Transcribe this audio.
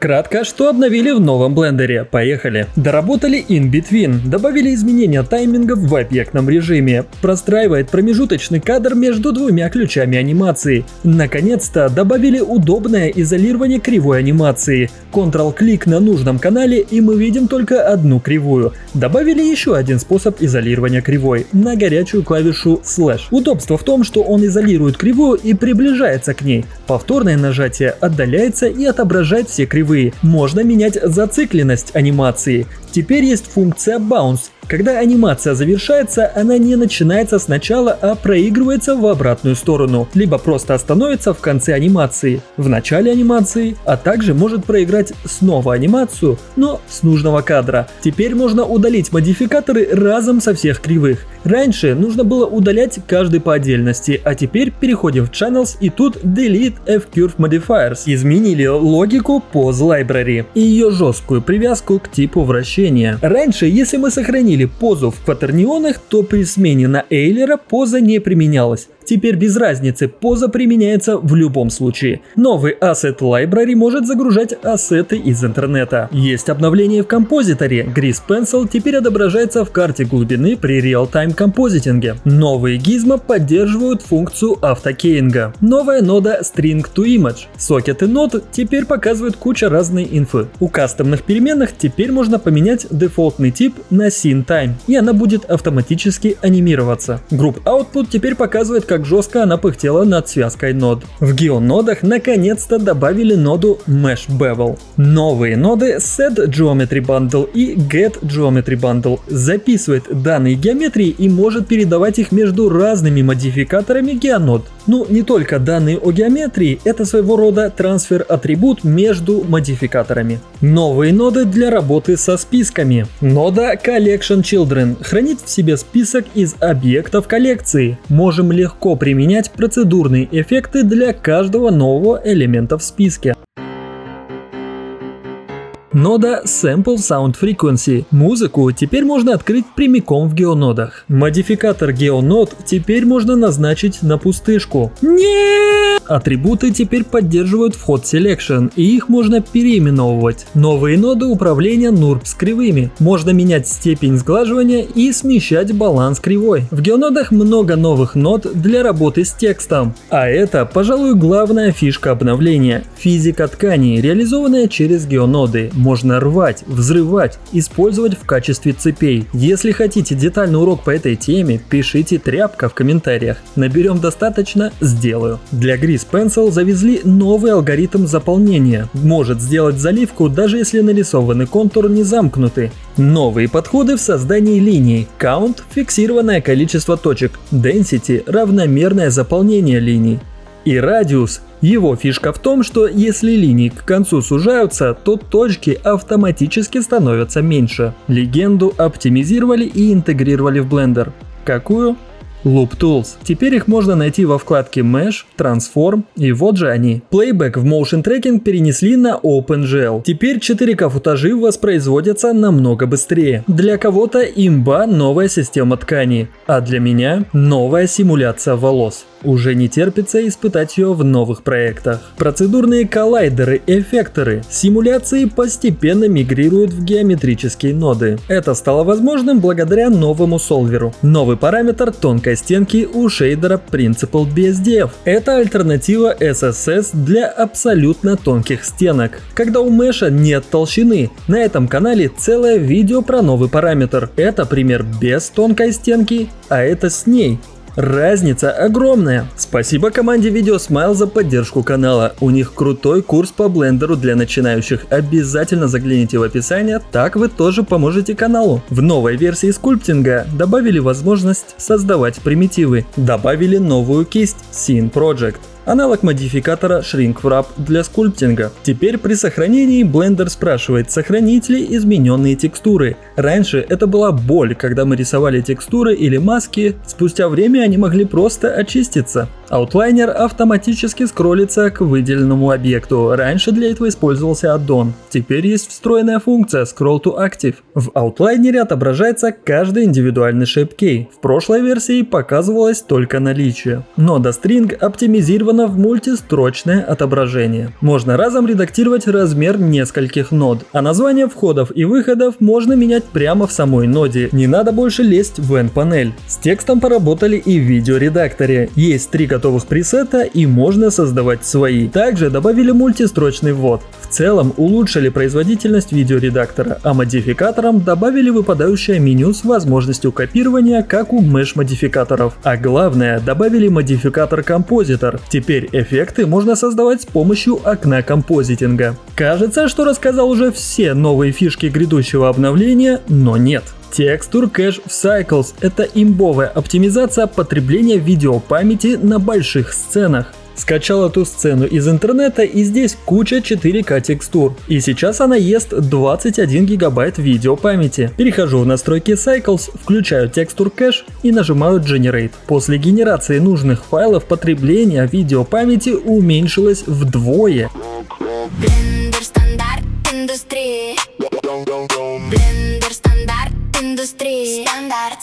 Кратко, что обновили в новом блендере. Поехали. Доработали In-Between, добавили изменения таймингов в объектном режиме, простраивает промежуточный кадр между двумя ключами анимации. Наконец-то добавили удобное изолирование кривой анимации. Ctrl-клик на нужном канале и мы видим только одну кривую. Добавили еще один способ изолирования кривой на горячую клавишу Slash. Удобство в том, что он изолирует кривую и приближается к ней. Повторное нажатие отдаляется и отображает все кривые. Можно менять зацикленность анимации. Теперь есть функция Bounce. Когда анимация завершается, она не начинается сначала, а проигрывается в обратную сторону, либо просто остановится в конце анимации, в начале анимации, а также может проиграть снова анимацию, но с нужного кадра. Теперь можно удалить модификаторы разом со всех кривых. Раньше нужно было удалять каждый по отдельности, а теперь переходим в Channels и тут Delete F-Curve Modifiers. Изменили логику Pose Library и ее жесткую привязку к типу вращения. Раньше, если мы сохранили позу в кватернионах, то при смене на Эйлера поза не применялась. Теперь без разницы, поза применяется в любом случае. Новый Asset Library может загружать ассеты из интернета. Есть обновление в композиторе. Grease Pencil теперь отображается в карте глубины при реал-тайм композитинге. Новые гизмо поддерживают функцию автокейнга. Новая нода String to Image. Сокеты нод теперь показывают кучу разной инфы. У кастомных переменных теперь можно поменять дефолтный тип на Scene Time, и она будет автоматически анимироваться. Group Output теперь показывает, как жестко она пыхтела над связкой нод. В геонодах наконец-то добавили ноду Mesh Bevel. Новые ноды Set Geometry Bundle и Get Geometry Bundle записывает данные геометрии и может передавать их между разными модификаторами геонод. Ну, не только данные о геометрии, это своего рода трансфер-атрибут между модификаторами. Новые ноды для работы со списками. Нода Collection Children хранит в себе список из объектов коллекции. Можем легко применять процедурные эффекты для каждого нового элемента в списке. Нода Sample Sound Frequency. Музыку теперь можно открыть прямиком в геонодах. Модификатор геонод теперь можно назначить на пустышку. Нет! Атрибуты теперь поддерживают вход Selection, и их можно переименовывать. Новые ноды управления NURB с кривыми. Можно менять степень сглаживания и смещать баланс кривой. В геонодах много новых нод для работы с текстом. А это, пожалуй, главная фишка обновления. Физика тканей, реализованная через геоноды. Можно рвать, взрывать, использовать в качестве цепей. Если хотите детальный урок по этой теме, пишите тряпка в комментариях. Наберем достаточно, сделаю. Для Grease Pencil завезли новый алгоритм заполнения. Может сделать заливку, даже если нарисованный контур не замкнутый. Новые подходы в создании линий. Count – фиксированное количество точек. Density – равномерное заполнение линий. И радиус. Его фишка в том, что если линии к концу сужаются, то точки автоматически становятся меньше. Легенду оптимизировали и интегрировали в Blender. Какую? Loop Tools. Теперь их можно найти во вкладке Mesh, Transform, и вот же они. Playback в Motion Tracking перенесли на OpenGL. Теперь 4К футажи воспроизводятся намного быстрее. Для кого-то имба новая система тканей, а для меня новая симуляция волос. Уже не терпится испытать ее в новых проектах. Процедурные коллайдеры, эффекторы, симуляции постепенно мигрируют в геометрические ноды. Это стало возможным благодаря новому солверу. Новый параметр тонкой стенки у шейдера Principled BSDF. Это альтернатива SSS для абсолютно тонких стенок. Когда у меша нет толщины. На этом канале целое видео про новый параметр. Это пример без тонкой стенки, а это с ней. Разница огромная. Спасибо команде VideoSmile за поддержку канала. У них крутой курс по блендеру для начинающих. Обязательно загляните в описание, так вы тоже поможете каналу. В новой версии скульптинга добавили возможность создавать примитивы. Добавили новую кисть Scene Project. Аналог модификатора Shrink Wrap для скульптинга. Теперь при сохранении Blender спрашивает, сохранить ли измененные текстуры. Раньше это была боль, когда мы рисовали текстуры или маски, спустя время они могли просто очиститься. Outliner автоматически скроллится к выделенному объекту. Раньше для этого использовался аддон. Теперь есть встроенная функция Scroll to Active. В Outliner отображается каждый индивидуальный shape key. В прошлой версии показывалось только наличие. Нода String оптимизирована в мультистрочное отображение. Можно разом редактировать размер нескольких нод. А название входов и выходов можно менять прямо в самой ноде. Не надо больше лезть в N-панель. С текстом поработали и в видеоредакторе. Есть 3 готовых пресета и можно создавать свои. Также добавили мультистрочный ввод. В целом улучшили производительность видеоредактора, а модификаторам добавили выпадающее меню с возможностью копирования, как у Mesh-модификаторов. А главное, добавили модификатор Compositor. Теперь эффекты можно создавать с помощью окна композитинга. Кажется, что рассказал уже все новые фишки грядущего обновления, но нет. Texture Cache в Cycles – это имбовая оптимизация потребления видеопамяти на больших сценах. Скачал эту сцену из интернета, и здесь куча 4К текстур. И сейчас она ест 21 гигабайт видеопамяти. Перехожу в настройки Cycles, включаю Texture Cache и нажимаю Generate. После генерации нужных файлов потребление видеопамяти уменьшилось вдвое. Blender стандарт индустрии. Blender стандарт индустрии. Стандарт.